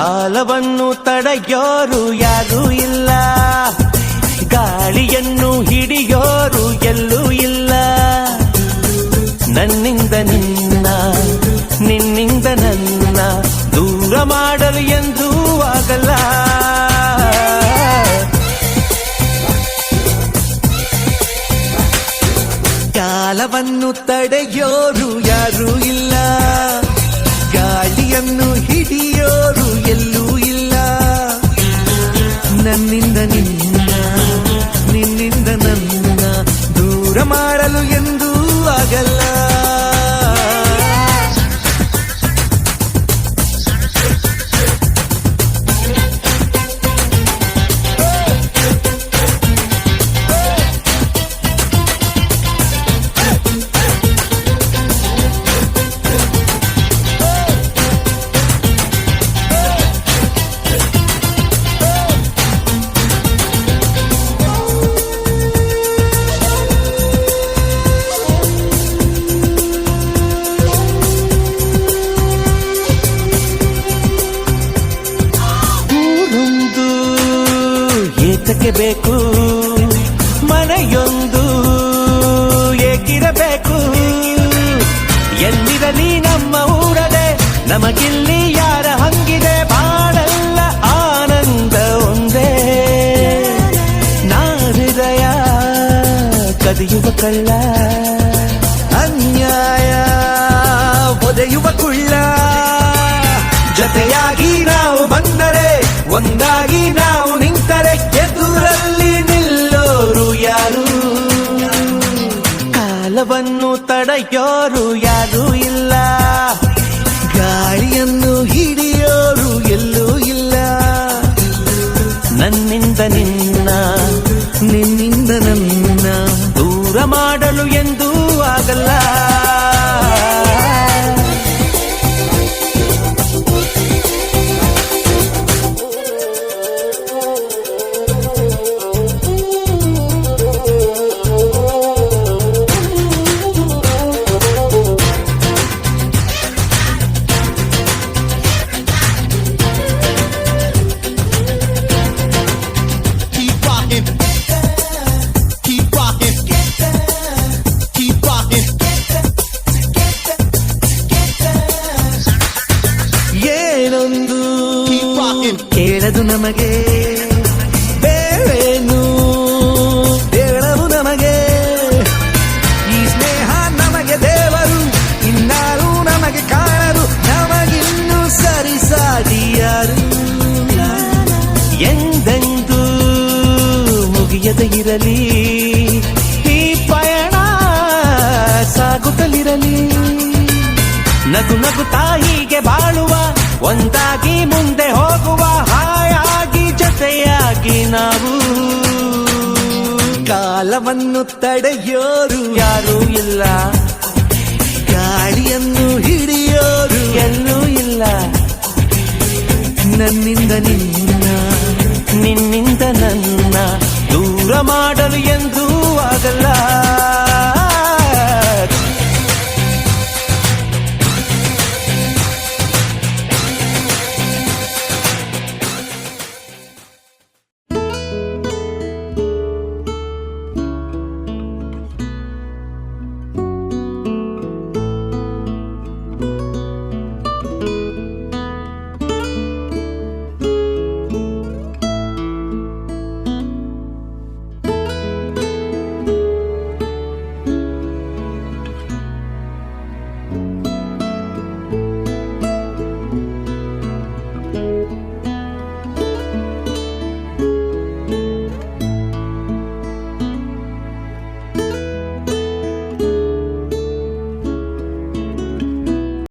ಕಾಲವನ್ನು ತಡೆಯೋರು ಯಾರೂ ಇಲ್ಲ, ಗಾಳಿಯನ್ನು ಹಿಡಿಯೋರು ಎಲ್ಲೂ ಇಲ್ಲ. ನನ್ನಿಂದ ನಿನ್ನ, ನಿನ್ನಿಂದ ನನ್ನ ದೂರ ಮಾಡಲು ಎಂದೂ ಆಗಲ್ಲ. ಕಾಲವನ್ನು ತಡೆಯೋರು ಯಾರೂ ಇಲ್ಲ, ಗಾಳಿಯನ್ನು ಹಿಡಿಯೋರು ಎಲ್ಲೂ ಇಲ್ಲ. ನನ್ನಿಂದ ನಿನ್ನ, ನಿನ್ನಿಂದ ನನ್ನ ದೂರ ಮಾಡಲು ಎಂದೂ ಆಗಲ್ಲ. ಏತಕ್ಕೆ ಬೇಕು ಮನೆಯೊಂದು ಏಕಿರಬೇಕು, ಎಲ್ಲಿರಲಿ ನಮ್ಮ ಊರದೆ ನಮಗಿಲ್ಲಿ ಯಾರ ಹಂಗಿದೆ. ಬಾಳೆಲ್ಲ ಆನಂದ ಒಂದೇ, ನಾ ಹೃದಯ ಕದಿಯುವ ಕಳ್ಳ, ಅನ್ಯಾಯ ಒದೆಯುವ ಕುಳ್ಳ. ಜೊತೆಯಾಗಿ ನಾವು ಬಂದರೆ, ಒಂದಾಗಿ ನಾವು ನಿಂತರೆ, ಎದುರಲ್ಲಿ ನಿಲ್ಲೋರು ಯಾರು? ಕಾಲವನ್ನು ತಡೆಯೋರು ಯಾರೂ ಇಲ್ಲ, ಗಾಳಿಯನ್ನು ಹಿಡಿಯೋರು ಎಲ್ಲೂ ಇಲ್ಲ. ನನ್ನಿಂದ ನಿನ್ನ, ನಿನ್ನಿಂದ ನನ್ನ ದೂರ ಮಾಡಲು ಎಂದೂ ಆಗಲ್ಲ. ಏನೊಂದು ಕೇಳದು ನಮಗೆ, ಬೇರೇನು ಬೇಡವು ನಮಗೆ. ಈ ಸ್ನೇಹ ನಮಗೆ ದೇವರು, ಇನ್ನಾರು ನಮಗೆ ಕಾಣರು, ನಮಗಿನ್ನು ಸರಿಸಾಟಿಯಾರು. ಎಂದೆಂದೂ ಮುಗಿಯದೆ ಇರಲಿ ಈ ಪಯಣ, ಸಾಗುತ್ತಲಿರಲಿ. ನಗು ನಗುತ್ತಾ ಹೀಗೆ ಬಾಳುವ, ಒಂದಾಗಿ ಮುಂದೆ ಹೋಗುವ, ಹಾಯಾಗಿ ಜೊತೆಯಾಗಿ ನಾವು. ಕಾಲವನ್ನು ತಡೆಯೋರು ಯಾರೂ ಇಲ್ಲ, ಗಾಳಿಯನ್ನು ಹಿಡಿಯೋರು ಎಲ್ಲೂ ಇಲ್ಲ. ನನ್ನಿಂದ ನಿನ್ನ, ನಿನ್ನಿಂದ ನನ್ನ ದೂರ ಮಾಡಲು ಎಂದೂ ಆಗಲ್ಲ.